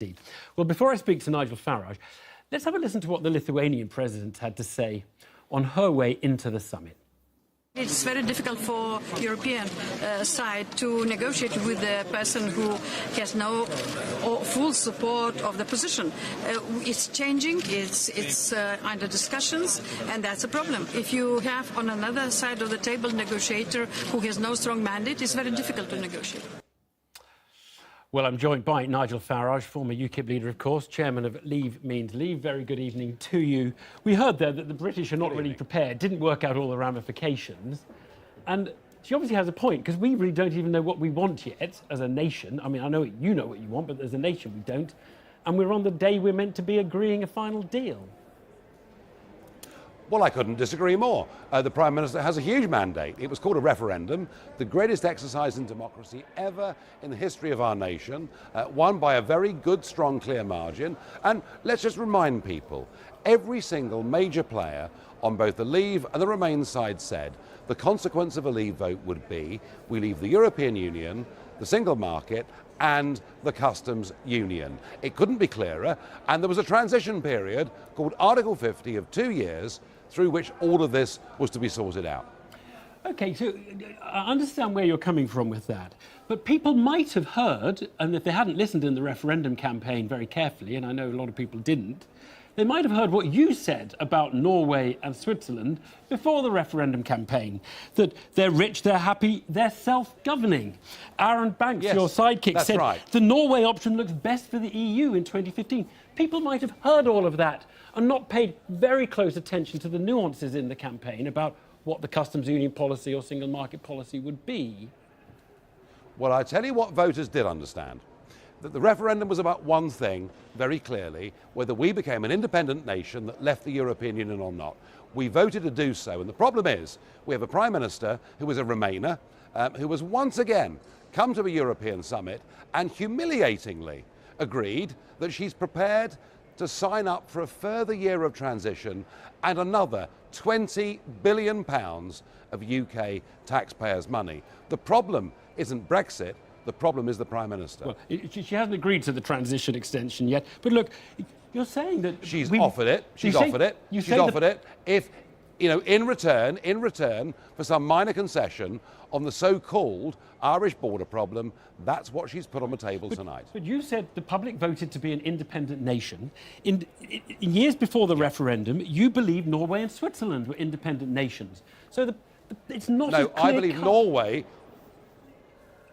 Indeed. Well, before I speak to Nigel Farage, let's have a listen to what the Lithuanian president had to say on her way into the summit. It's very difficult for European side to negotiate with a person who has no full support of the position. It's changing, it's under discussions, and that's a problem. If you have on another side of the table a negotiator who has no strong mandate, it's very difficult to negotiate. Well, I'm joined by Nigel Farage, former UKIP leader, of course, chairman of Leave Means Leave. Very good evening to you. We heard there that the British are not really prepared, didn't work out all the ramifications. And she obviously has a point, because we really don't even know what we want yet as a nation. I mean, I know you know what you want, but as a nation we don't. And we're on the day we're meant to be agreeing a final deal. Well, I couldn't disagree more. The Prime Minister has a huge mandate. It was called a referendum, the greatest exercise in democracy ever in the history of our nation, won by a very good, strong, clear margin. And let's just remind people, every single major player on both the Leave and the Remain side said the consequence of a Leave vote would be we leave the European Union, the single market, and the customs union. It couldn't be clearer, and there was a transition period called Article 50 of 2 years through which all of this was to be sorted out. OK, so I understand where you're coming from with that, but people might have heard, and if they hadn't listened in the referendum campaign very carefully, and I know a lot of people didn't, they might have heard what you said about Norway and Switzerland before the referendum campaign, that they're rich, they're happy, they're self-governing. Aaron Banks, yes, your sidekick, said right. The Norway option looks best for the EU in 2015. People might have heard all of that and not paid very close attention to the nuances in the campaign about what the customs union policy or single market policy would be. Well, I tell you what voters did understand. That the referendum was about one thing, very clearly, whether we became an independent nation that left the European Union or not. We voted to do so, and the problem is we have a Prime Minister who was a Remainer, who has once again come to a European summit and humiliatingly agreed that she's prepared to sign up for a further year of transition and another £20 billion of UK taxpayers' money. The problem isn't Brexit. The problem is the Prime Minister. Well, she hasn't agreed to the transition extension yet. But look, you're saying that she's offered it. She's offered it. She's offered it. If, you know, in return for some minor concession on the so-called Irish border problem, that's what she's put on the table tonight. But you said the public voted to be an independent nation. In years before the referendum, you believed Norway and Switzerland were independent nations. So it's not No, I believe Norway.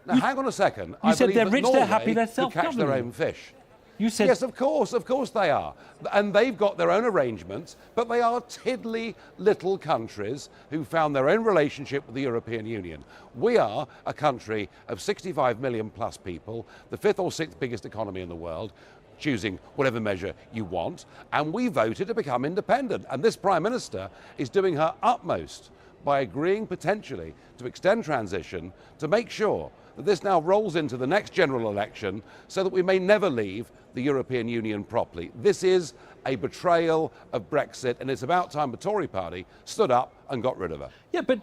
Now, hang on a second. You said they're rich, they're happy, they're self-governing. Catch their own fish. You said... Yes, of course they are. And they've got their own arrangements, but they are tiddly little countries who found their own relationship with the European Union. We are a country of 65 million plus people, the 5th or 6th biggest economy in the world, choosing whatever measure you want, and we voted to become independent. And this Prime Minister is doing her utmost by agreeing potentially to extend transition to make sure that this now rolls into the next general election so that we may never leave the European Union properly. This is a betrayal of Brexit, and it's about time the Tory party stood up and got rid of her. Yeah, but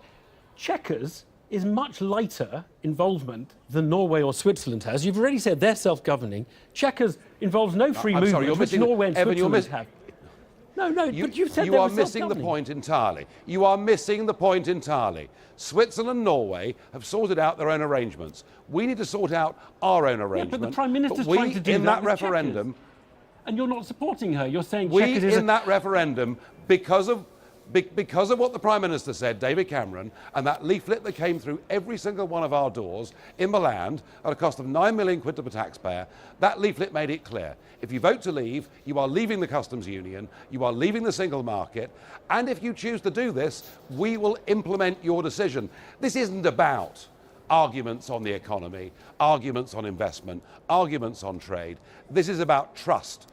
Chequers is much lighter involvement than Norway or Switzerland has. You've already said they're self-governing. Chequers involves no free movement, sorry, which Norway and Switzerland have. No, but you said you are missing the point entirely. You are missing the point entirely. Switzerland and Norway have sorted out their own arrangements. We need to sort out our own arrangement. Yeah, but the Prime Minister's trying to do in that referendum, and you're not supporting her. You're saying we in that referendum, because of what the Prime Minister said, David Cameron, and that leaflet that came through every single one of our doors in the land at a cost of £9 million to the taxpayer, that leaflet made it clear. If you vote to leave, you are leaving the customs union, you are leaving the single market, and if you choose to do this, we will implement your decision. This isn't about arguments on the economy, arguments on investment, arguments on trade. This is about trust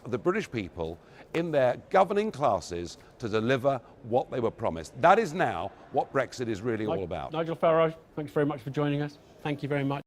of the British people in their governing classes to deliver what they were promised. That is now what Brexit is really all about. Nigel Farage, thanks very much for joining us. Thank you very much.